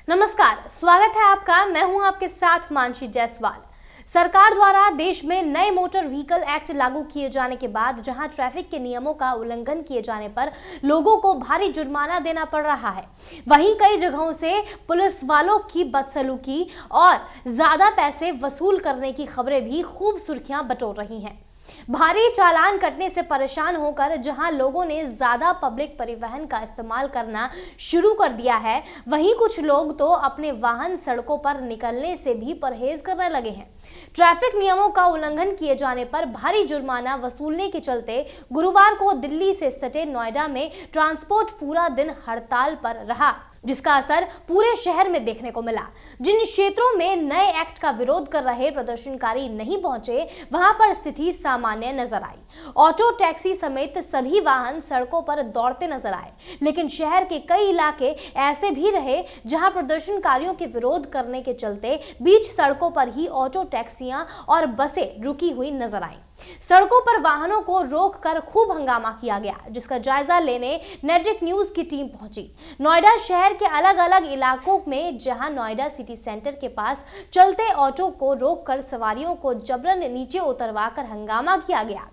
नमस्कार, स्वागत है आपका। मैं हूं आपके साथ मानसी जायसवाल। सरकार द्वारा देश में नए मोटर व्हीकल एक्ट लागू किए जाने के बाद जहां ट्रैफिक के नियमों का उल्लंघन किए जाने पर लोगों को भारी जुर्माना देना पड़ रहा है, वहीं कई जगहों से पुलिस वालों की बदसलूकी और ज्यादा पैसे वसूल करने की खबरें भी खूब सुर्खियां बटोर रही हैं। भारी चालान कटने से परेशान होकर जहां लोगों ने ज्यादा पब्लिक परिवहन का इस्तेमाल करना शुरू कर दिया है, वहीं कुछ लोग तो अपने वाहन सड़कों पर निकलने से भी परहेज करने लगे हैं। ट्रैफिक नियमों का उल्लंघन किए जाने पर भारी जुर्माना वसूलने के चलते गुरुवार को दिल्ली से सटे नोएडा में ट्रांसपोर्ट पूरा दिन हड़ताल पर रहा, जिसका असर पूरे शहर में देखने को मिला। जिन क्षेत्रों में नए एक्ट का विरोध कर रहे प्रदर्शनकारी नहीं पहुंचे, वहां पर स्थिति सामान्य नजर आई। ऑटो, टैक्सी समेत सभी वाहन सड़कों पर दौड़ते नजर आए, लेकिन शहर के कई इलाके ऐसे भी रहे जहां प्रदर्शनकारियों के विरोध करने के चलते बीच सड़कों पर ही ऑटो, टैक्सियां और बसें रुकी हुई नजर आई। सड़कों पर वाहनों को रोककर खूब हंगामा किया गया, जिसका जायजा लेने नेटवर्क न्यूज की टीम पहुंची। नोएडा शहर के अलग अलग इलाकों में जहां नोएडा सिटी सेंटर के पास चलते ऑटो को रोककर सवारियों को जबरन नीचे उतरवाकर हंगामा किया गया,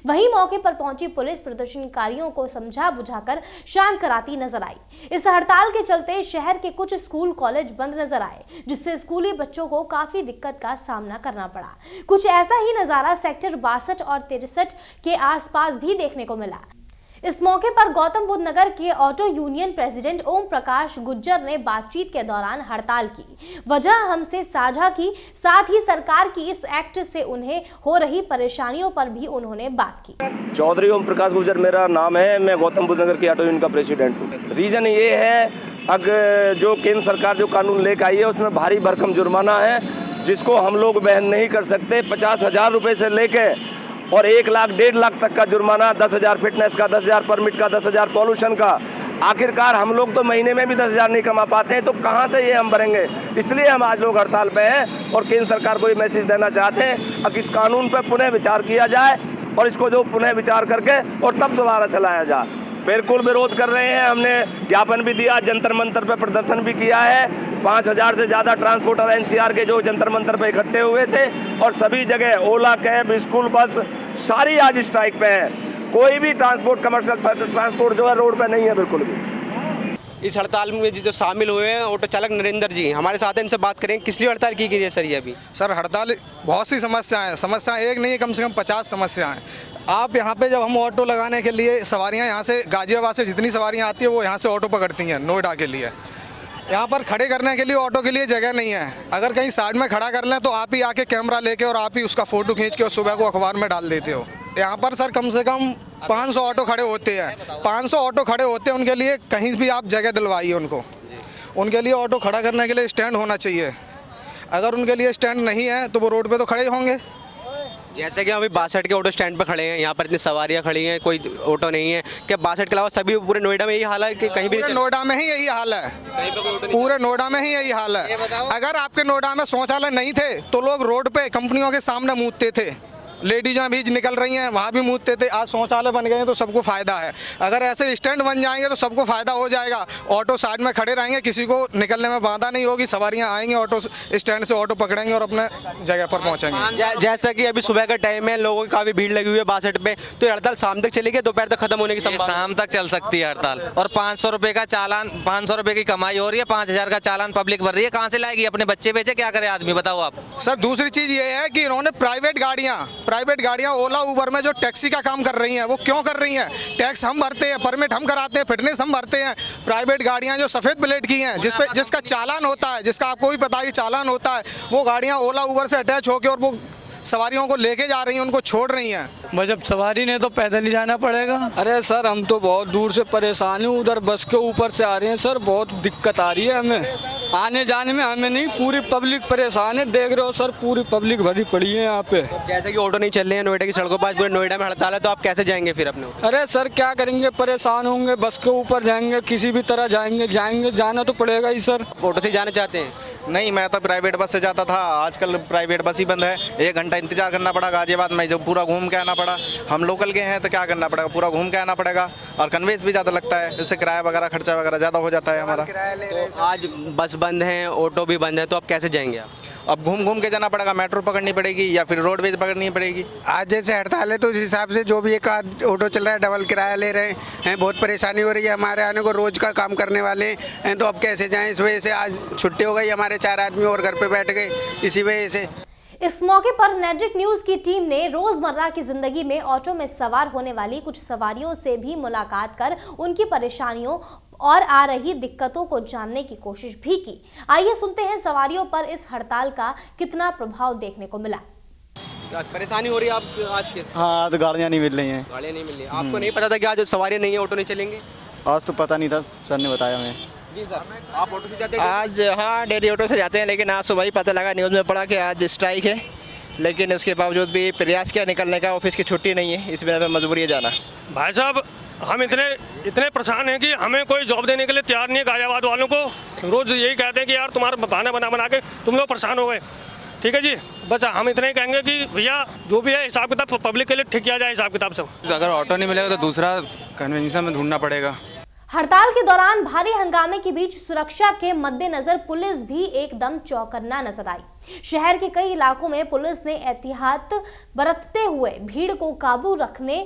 वहीं मौके पर पहुंची पुलिस प्रदर्शनकारियों को समझा बुझाकर शांत कराती नजर आई। इस हड़ताल के चलते शहर के कुछ स्कूल कॉलेज बंद नजर आए, जिससे स्कूली बच्चों को काफी दिक्कत का सामना करना पड़ा। कुछ ऐसा ही नजारा सेक्टर 62 और 63 के आसपास भी देखने को मिला। इस मौके पर गौतम बुद्ध नगर के auto union president Om Prakash Gujjar ने बातचीत के दौरान हड़ताल की वजह हमसे साझा की, साथ ही सरकार की इस एक्ट से उन्हें हो रही परेशानियों पर भी उन्होंने बात की। चौधरी ओम प्रकाश गुज्जर मेरा नाम है। मैं गौतम बुद्ध नगर के ऑटो यूनियन का प्रेसिडेंट हूँ। रीजन ये है, अगर जो केंद्र सरकार जो कानून लेकर आई है उसमें भारी भरकम जुर्माना है, जिसको हम लोग वहन नहीं कर सकते। 50,000 रुपये से लेके और 1 लाख 1.5 लाख तक का जुर्माना, 10,000 फिटनेस का, 10,000 परमिट का, 10,000 पॉल्यूशन का। आखिरकार हम लोग तो महीने में भी 10,000 नहीं कमा पाते हैं, तो कहाँ से ये हम भरेंगे? इसलिए हम आज लोग हड़ताल पे हैं और केंद्र सरकार को ये मैसेज देना चाहते हैं अब इस कानून पर पुनः विचार किया जाए और इसको जो पुनः विचार करके और तब दोबारा चलाया जाए। बिल्कुल विरोध कर रहे हैं। हमने ज्ञापन भी दिया, जंतर मंतर पे प्रदर्शन भी किया है। 5,000 से ज़्यादा ट्रांसपोर्टर एनसीआर के जो जंतर मंतर पे इकट्ठे हुए थे और सभी जगह ओला कैब, स्कूल बस सारी आज स्ट्राइक पे है। कोई भी ट्रांसपोर्ट, कमर्शियल ट्रांसपोर्ट जो है रोड पे नहीं है बिल्कुल भी। इस हड़ताल में जो शामिल हुए हैं ऑटो चालक नरेंद्र जी हमारे साथ हैं, इनसे बात करें किस लिए हड़ताल की गई है सर? ये अभी सर हड़ताल बहुत सी समस्याएं एक नहीं है, कम से कम 50 समस्याएं। आप यहाँ पे जब हम ऑटो लगाने के लिए सवारियाँ यहाँ से गाजियाबाद से जितनी सवारियाँ आती है वो यहाँ से ऑटो पकड़ती हैं नोएडा के लिए। यहाँ पर खड़े करने के लिए ऑटो के लिए जगह नहीं है। अगर कहीं साइड में खड़ा कर लें तो आप ही आके कैमरा लेके और आप ही उसका फ़ोटो खींच के और सुबह को अखबार में डाल देते हो। यहाँ पर सर कम से कम 500 ऑटो खड़े होते हैं। 500 ऑटो खड़े होते हैं, उनके लिए कहीं भी आप जगह दिलवाइए उनको। उनके लिए ऑटो खड़ा करने के लिए स्टैंड होना चाहिए। अगर उनके लिए स्टैंड नहीं है तो वो रोड पे तो खड़े ही होंगे। जैसे कि अभी 62 के ऑटो स्टैंड पर खड़े हैं, यहाँ पर इतनी सवारियाँ खड़ी हैं, कोई ऑटो नहीं है। क्या 62 के अलावा सभी पूरे नोएडा में यही हाल है कि कहीं भी? पूरे नोएडा में ही यही हाल है। पूरे नोएडा में ही यही हाल है। अगर आपके नोएडा में शौचालय नहीं थे तो लोग रोड पे कंपनियों के सामने मूतते थे। लेडीज़ें भी निकल रही हैं, वहाँ भी मूतते थे। आज शौचालय बन गए हैं तो सबको फ़ायदा है। अगर ऐसे स्टैंड बन जाएंगे तो सबको फ़ायदा हो जाएगा। ऑटो साइड में खड़े रहेंगे, किसी को निकलने में बाधा नहीं होगी। सवारियाँ आएंगी, ऑटो स्टैंड से ऑटो पकड़ेंगे और अपने जगह पर पहुँचेंगे। जैसा कि अभी सुबह का टाइम है, लोगों की काफ़ी भीड़ लगी हुई है 62 पे, तो ये हड़ताल शाम तक चलेगी, दोपहर तक खत्म होने की संभावना? शाम तक चल सकती है हड़ताल। और 500 रुपये का चालान, 500 रुपये की कमाई हो रही है, 5,000 का चालान पब्लिक भर रही है। कहाँ से लाएगी? अपने बच्चे बेचे, क्या करे आदमी, बताओ आप। सर दूसरी चीज़ ये है कि इन्होंने प्राइवेट गाड़ियाँ ओला उबर में जो टैक्सी का काम कर रही हैं, वो क्यों कर रही हैं? टैक्स हम भरते हैं, परमिट हम कराते हैं, फिटनेस हम भरते हैं। प्राइवेट गाड़ियां जो सफ़ेद प्लेट की हैं, जिसका चालान होता है, जिसका आपको भी पता है कि चालान होता है, वो गाड़ियां ओला उबर से अटैच होकर और वो सवारियों को लेके जा रही हैं, उनको छोड़ रही हैं। जब सवारी ने तो पैदल ही जाना पड़ेगा। अरे सर हम तो बहुत दूर से परेशान हैं, उधर बस के ऊपर से आ रहे हैं सर, बहुत दिक्कत आ रही है हमें आने जाने में। हमें नहीं, पूरी पब्लिक परेशान है। देख रहे हो सर, पूरी पब्लिक भरी पड़ी है यहाँ पे। जैसे कि ऑटो नहीं चल रहे हैं नोएडा की सड़कों पर, पूरे नोएडा में हड़ताल है, तो आप कैसे जाएंगे फिर अपने? अरे सर क्या करेंगे, परेशान होंगे। बस के ऊपर जाएंगे, किसी भी तरह जाएंगे, जाना तो पड़ेगा ही सर। ऑटो से जाना चाहते हैं? नहीं, मैं तो प्राइवेट बस से जाता था। आजकल प्राइवेट बस ही बंद है। 1 घंटा इंतजार करना पड़ा गाजियाबाद में, जब पूरा घूम के आना पड़ा। हम लोकल के हैं तो क्या करना पड़ेगा, पूरा घूम के आना पड़ेगा। और कन्वेंस भी ज़्यादा लगता है, जिससे किराया वगैरह खर्चा वगैरह ज़्यादा हो जाता है हमारा। तो आज बस बंद हैं, ऑटो भी बंद है, तो अब कैसे जाएंगे आप? अब घूम घूम के जाना पड़ेगा, मेट्रो पकड़नी पड़ेगी या फिर रोडवेज पकड़नी पड़ेगी। आज जैसे हड़ताल है तो उस हिसाब से जो भी एक आध ऑटो चल रहा है डबल किराया ले रहे हैं, बहुत परेशानी हो रही है हमारे आने को। रोज का काम करने वाले हैं तो अब कैसे जाएं, इस वजह से आज छुट्टी हो गई, हमारे 4 आदमी और घर पे बैठ गए इसी वजह से। इस मौके पर नेटरिक न्यूज की टीम ने रोजमर्रा की जिंदगी में ऑटो में सवार होने वाली कुछ सवारियों से भी मुलाकात कर उनकी परेशानियों और आ रही दिक्कतों को जानने की कोशिश भी की। आइए सुनते हैं सवारियों पर इस हड़ताल का कितना प्रभाव देखने को मिला। क्या परेशानी हो रही है आप आज के? हाँ, तो गाड़ियाँ नहीं मिल रही हैं। गाड़ियाँ नहीं मिल रही, आपको नहीं पता था कि आज सवारी नहीं है, ऑटो नहीं चलेंगे? आज तो पता नहीं था, सर ने बताया हमें। जी सर, आप ऑटो से जाते हैं? आज हाँ डेली ऑटो से जाते हैं, लेकिन आज सुबह ही पता लगा, न्यूज़ में पड़ा कि आज स्ट्राइक है, लेकिन उसके बावजूद भी प्रयास किया निकलने का, ऑफिस की छुट्टी नहीं है, इस वजह पर मजबूरी है जाना। भाई साहब, हम इतने परेशान हैं कि हमें कोई जॉब देने के लिए तैयार नहीं है। गाजियाबाद वालों को रोज़ यही कहते हैं कि यार तुम्हारा बहाना बना के तुम लोग परेशान हो गए। ठीक है जी, बस हम इतना ही कहेंगे कि भैया जो भी है हिसाब किताब पब्लिक के लिए ठीक किया जाए, हिसाब किताब सब। अगर ऑटो नहीं मिलेगा तो दूसरा कन्वेंशन में ढूंढना पड़ेगा। हड़ताल के दौरान भारी हंगामे के बीच सुरक्षा के मद्देनजर पुलिस भी एकदम चौकन्ना नजर आई। शहर के कई इलाकों में पुलिस ने एहतियात बरतते हुए भीड़ को काबू रखने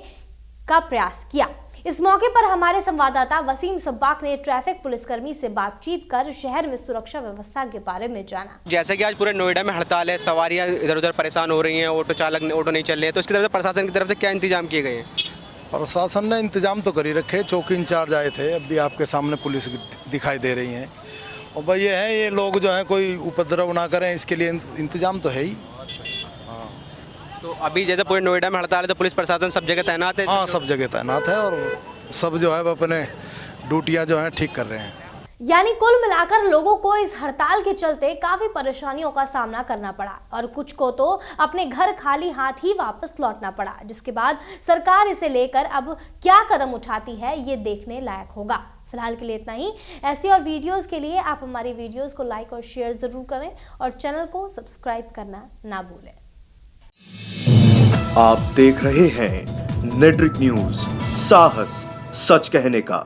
का प्रयास किया। इस मौके पर हमारे संवाददाता वसीम सब्बाक ने ट्रैफिक पुलिसकर्मी से बातचीत कर शहर में सुरक्षा व्यवस्था के बारे में जाना। जैसे कि आज पूरे नोएडा में हड़ताल है, सवारियां इधर उधर परेशान हो रही हैं, ऑटो चालक ऑटो नहीं चल रहे हैं, तो इसकी तरफ से प्रशासन की तरफ से क्या इंतजाम किए गए हैं? प्रशासन ने इंतजाम तो कर ही रखे, चौकी इंचार्ज आए थे, अभी आपके सामने पुलिस दिखाई दे रही हैं। और भाई ये है, ये लोग जो हैं कोई उपद्रव ना करें, इसके लिए इंतजाम तो है ही। हाँ, तो अभी जैसे पूरे नोएडा में हड़ताल है तो पुलिस प्रशासन सब जगह तैनात है? हाँ, सब जगह तैनात है और सब जो है वो अपने ड्यूटियाँ जो हैं ठीक कर रहे हैं। यानी कुल मिलाकर लोगों को इस हड़ताल के चलते काफी परेशानियों का सामना करना पड़ा और कुछ को तो अपने घर खाली हाथ ही वापस लौटना पड़ा, जिसके बाद सरकार इसे लेकर अब क्या कदम उठाती है ये देखने लायक होगा। फिलहाल के लिए इतना ही। ऐसी और वीडियोस के लिए आप हमारी वीडियोस को लाइक और शेयर जरूर करें और चैनल को सब्सक्राइब करना ना भूलें। आप देख रहे हैं नेटरिक न्यूज, साहस सच कहने का।